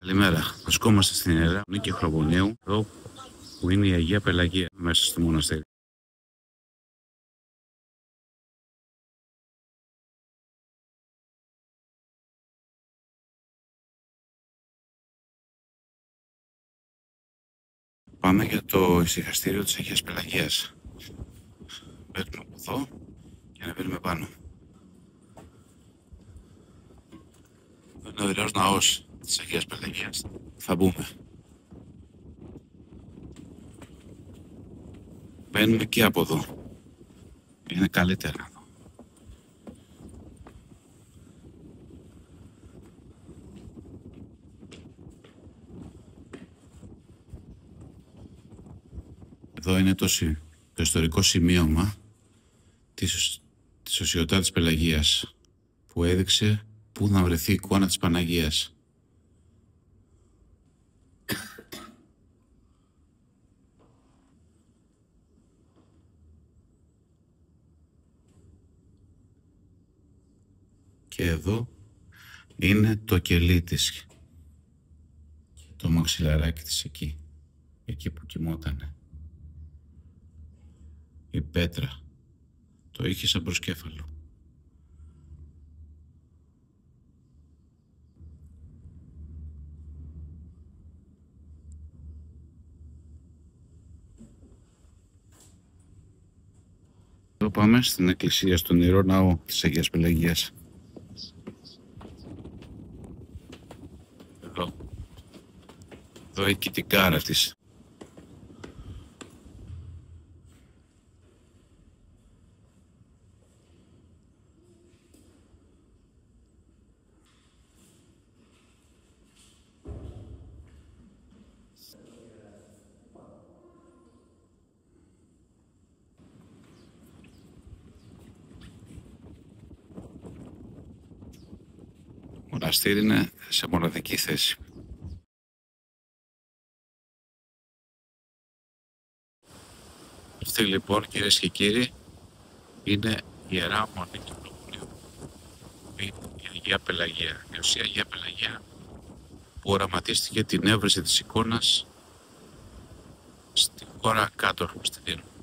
Καλημέρα. Βρισκόμαστε στην Ιερά Νίκη Χρονιού, εδώ που είναι η Αγία Πελαγία μέσα στο μοναστήρι. Πάμε για το ησυχαστήριο της Αγίας Πελαγίας. Μπαίνουμε από εδώ και ανεβαίνουμε πάνω. Εδώ είναι ο Ιερός Ναός της Αγίας Πελαγίας. Θα μπούμε. Μπαίνουμε και από εδώ. Είναι καλύτερα. Εδώ είναι το ιστορικό σημείωμα της Οσιωτά της Πελαγίας που έδειξε πού να βρεθεί η εικόνα της Παναγίας. Και εδώ είναι το κελί της, το μαξιλαράκι της εκεί που κοιμότανε. Η πέτρα το είχε σαν προσκέφαλο. Εδώ πάμε στην εκκλησία, στον Ιερό Ναό της Αγίας Πελαγίας. Εδώ έχει την κάρα της. Το μοναστήρι είναι σε μοναδική θέση. Αυτή λοιπόν, κυρίες και κύριοι, είναι η Ιερά Μονή του Χρονιού. Είναι η Αγία Πελαγία. Η Αγία Πελαγία που οραματίστηκε την έβρεση της εικόνας στη χώρα κάτω στην Ήρμο.